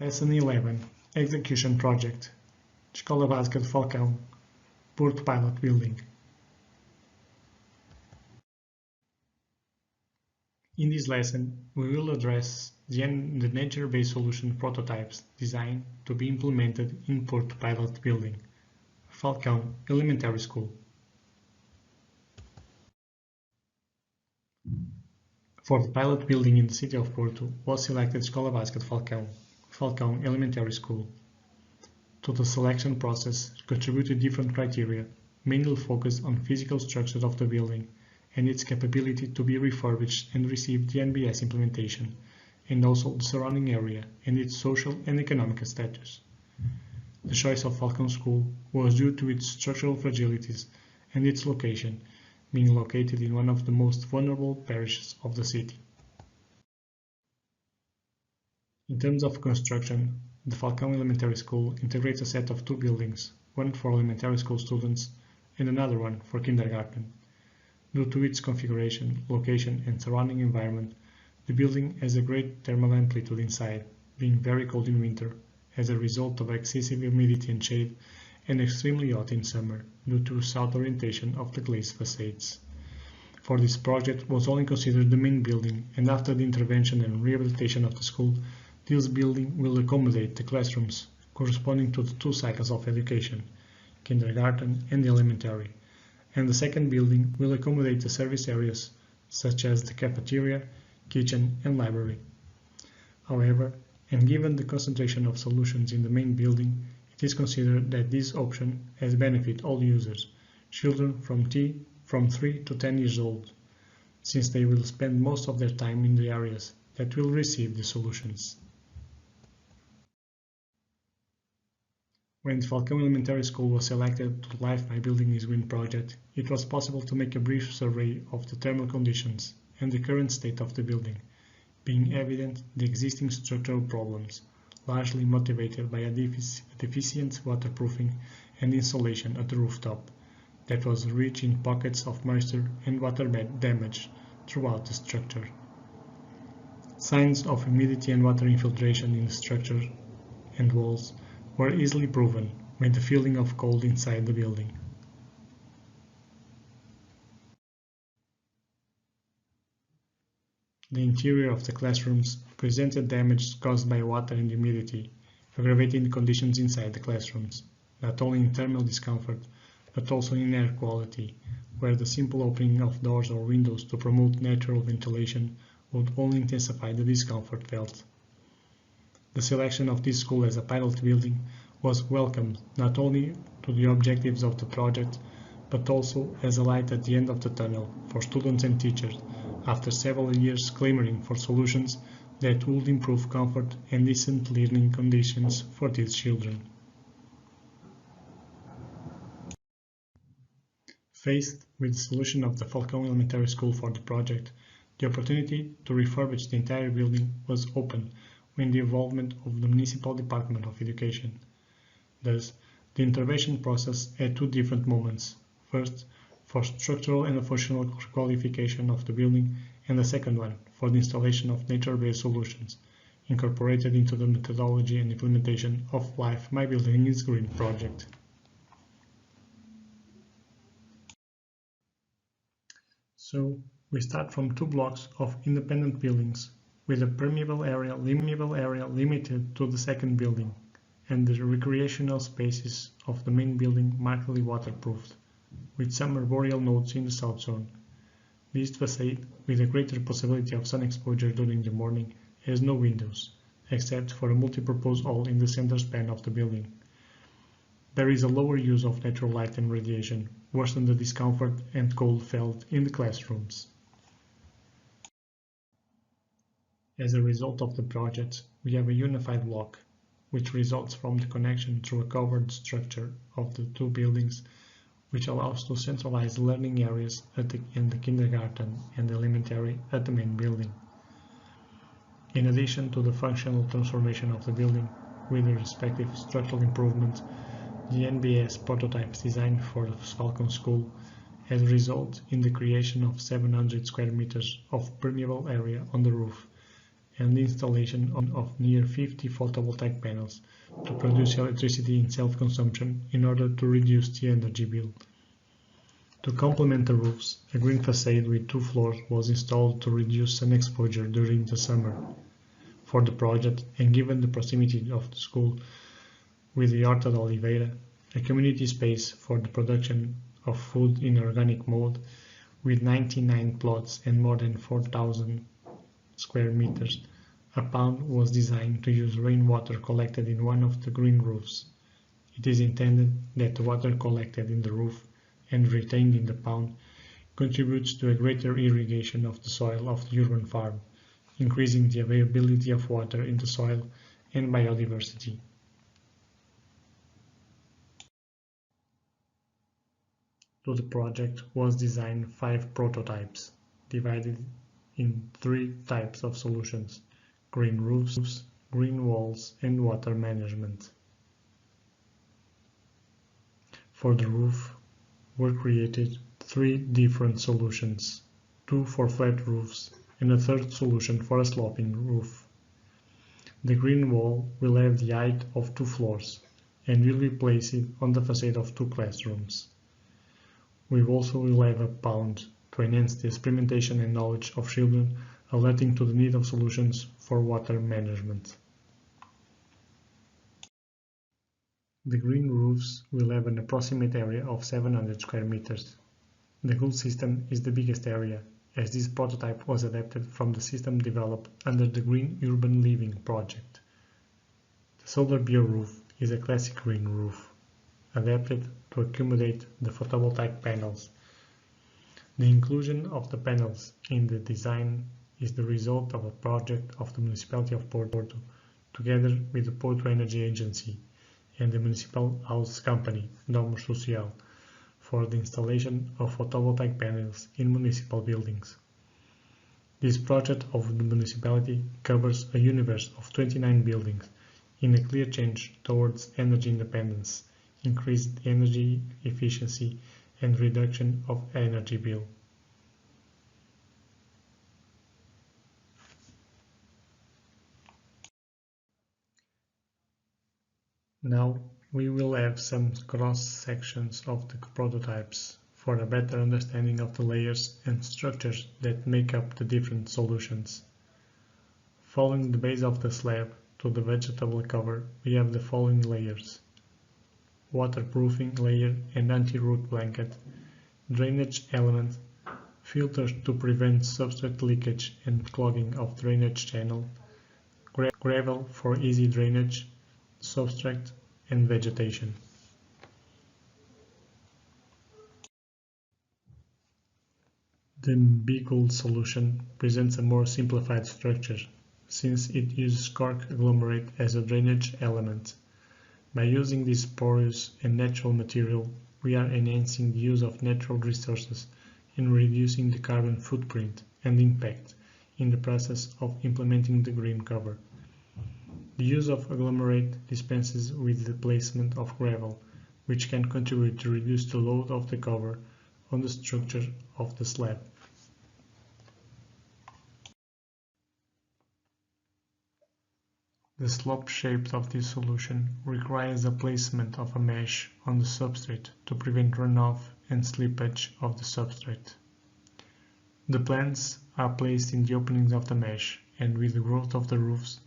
Lesson 11. Execution Project. Escola Básica de Falcão. Porto Pilot Building. In this lesson, we will address the nature-based solution prototypes designed to be implemented in Porto Pilot Building, Falcão Elementary School. For the pilot building in the city of Porto was selected Escola Básica de Falcão, Falcão Elementary School. To the selection process contributed different criteria, mainly focused on physical structure of the building and its capability to be refurbished and receive the NBS implementation, and also the surrounding area and its social and economic status. The choice of Falcão School was due to its structural fragilities and its location, being located in one of the most vulnerable parishes of the city. In terms of construction, the Falcão Elementary School integrates a set of two buildings, one for elementary school students and another one for kindergarten. Due to its configuration, location and surrounding environment, the building has a great thermal amplitude inside, being very cold in winter as a result of excessive humidity and shade, and extremely hot in summer due to south orientation of the glazed facades. For this project was only considered the main building, and after the intervention and rehabilitation of the school, this building will accommodate the classrooms corresponding to the two cycles of education, kindergarten and elementary, and the second building will accommodate the service areas such as the cafeteria, kitchen and library. However, and given the concentration of solutions in the main building, it is considered that this option has benefit all users, children from 3 to 10 years old, since they will spend most of their time in the areas that will receive the solutions. When the Falcão Elementary School was selected to the LIFE-myBUILDINGisGREEN project, it was possible to make a brief survey of the thermal conditions and the current state of the building, being evident the existing structural problems, largely motivated by a deficient waterproofing and insulation at the rooftop, that was rich in pockets of moisture and water damage throughout the structure. Signs of humidity and water infiltration in the structure and walls were easily proven by the feeling of cold inside the building. The interior of the classrooms presented damage caused by water and humidity, aggravating the conditions inside the classrooms, not only in thermal discomfort, but also in air quality, where the simple opening of doors or windows to promote natural ventilation would only intensify the discomfort felt. The selection of this school as a pilot building was welcomed not only to the objectives of the project, but also as a light at the end of the tunnel for students and teachers, after several years clamoring for solutions that would improve comfort and decent learning conditions for these children. Faced with the solution of the Falcão Elementary School for the project, the opportunity to refurbish the entire building was open when the involvement of the Municipal Department of Education. Thus, the intervention process had two different moments. First, for structural and functional qualification of the building, and the second one, for the installation of nature-based solutions, incorporated into the methodology and implementation of LIFE-myBUILDINGisGREEN project. So, we start from two blocks of independent buildings, with a permeable area limited to the second building, and the recreational spaces of the main building markedly waterproofed, with some arboreal nodes in the south zone. This facade, with a greater possibility of sun exposure during the morning, has no windows, except for a multipurpose hall in the center span of the building. There is a lower use of natural light and radiation, worsening the discomfort and cold felt in the classrooms. As a result of the project, we have a unified block, which results from the connection through a covered structure of the two buildings, which allows to centralize learning areas in the kindergarten and elementary at the main building. In addition to the functional transformation of the building, with the respective structural improvements, the NBS prototypes designed for the Falcão School has resulted in the creation of 700 square meters of permeable area on the roof, and the installation of near 50 photovoltaic panels to produce electricity in self-consumption in order to reduce the energy bill. To complement the roofs, a green facade with 2 floors was installed to reduce sun exposure during the summer. For the project, and given the proximity of the school with the Horta de Oliveira, a community space for the production of food in organic mode, with 99 plots and more than 4,000 square meters, a pound was designed to use rainwater collected in one of the green roofs. It is intended that the water collected in the roof and retained in the pound contributes to a greater irrigation of the soil of the urban farm, increasing the availability of water in the soil and biodiversity. To the project was designed 5 prototypes, divided in 3 types of solutions: green roofs, green walls, and water management. For the roof were created 3 different solutions, 2 for flat roofs and a third solution for a sloping roof. The green wall will have the height of 2 floors and will be placed on the facade of 2 classrooms. We also will have a pound to enhance the experimentation and knowledge of children, alerting to the need of solutions for water management. The green roofs will have an approximate area of 700 square meters. The cool system is the biggest area, as this prototype was adapted from the system developed under the Green Urban Living project. The solar bio roof is a classic green roof, adapted to accommodate the photovoltaic panels. The inclusion of the panels in the design is the result of a project of the municipality of Porto, together with the Porto Energy Agency and the municipal house company, Domus Social, for the installation of photovoltaic panels in municipal buildings. This project of the municipality covers a universe of 29 buildings in a clear change towards energy independence, increased energy efficiency, and reduction of energy bill. Now we will have some cross-sections of the prototypes for a better understanding of the layers and structures that make up the different solutions. Following the base of the slab to the vegetable cover, we have the following layers: waterproofing layer and anti-root blanket, drainage element, filters to prevent substrate leakage and clogging of drainage channel, gravel for easy drainage, substrate, and vegetation. The LIFE-myBUILD solution presents a more simplified structure, since it uses cork agglomerate as a drainage element. By using this porous and natural material, we are enhancing the use of natural resources and reducing the carbon footprint and impact in the process of implementing the green cover. The use of agglomerate dispenses with the placement of gravel, which can contribute to reduce the load of the cover on the structure of the slab. The slope shape of this solution requires the placement of a mesh on the substrate to prevent runoff and slippage of the substrate. The plants are placed in the openings of the mesh, and with the growth of the roofs,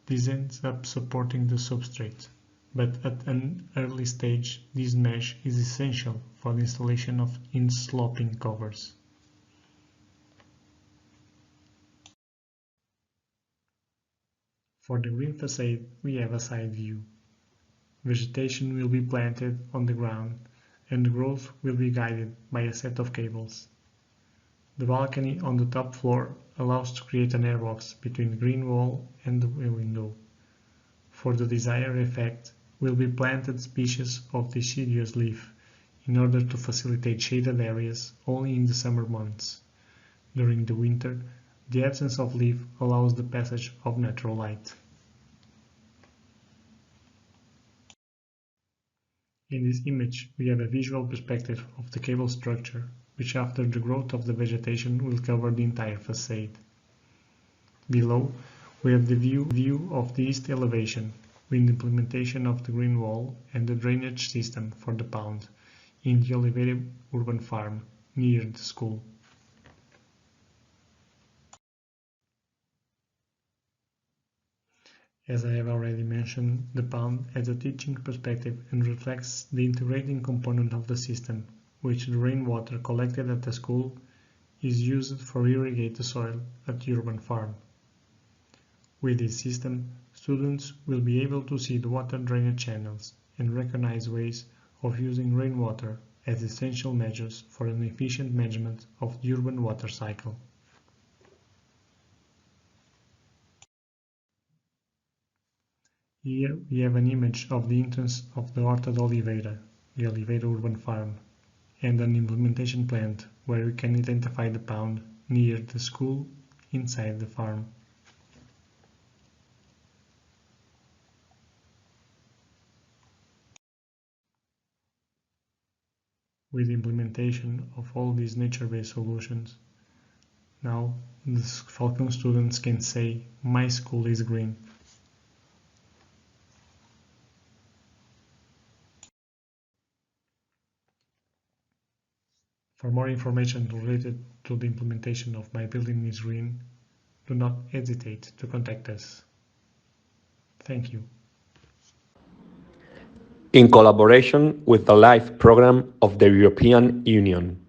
this ends up supporting the substrate, but at an early stage this mesh is essential for the installation of in-sloping covers. For the green facade, we have a side view. Vegetation will be planted on the ground, and the growth will be guided by a set of cables. The balcony on the top floor allows to create an airbox between the green wall and the window. For the desired effect, will be planted species of deciduous leaf in order to facilitate shaded areas only in the summer months. During the winter, the absence of leaf allows the passage of natural light. In this image, we have a visual perspective of the cable structure, which after the growth of the vegetation will cover the entire facade. Below, we have the view of the east elevation, with the implementation of the green wall and the drainage system for the pound in the Oliveira urban farm near the school. As I have already mentioned, the pound has a teaching perspective and reflects the integrating component of the system, which the rainwater collected at the school is used for irrigate the soil at the urban farm. With this system, students will be able to see the water drainage channels and recognize ways of using rainwater as essential measures for an efficient management of the urban water cycle. Here we have an image of the entrance of the Horta de Oliveira, the Oliveira urban farm, and an implementation plant where we can identify the pound near the school inside the farm. With the implementation of all these nature-based solutions, now the Falcão students can say, "My school is green." For more information related to the implementation of My Building is Green, do not hesitate to contact us. Thank you. In collaboration with the LIFE program of the European Union.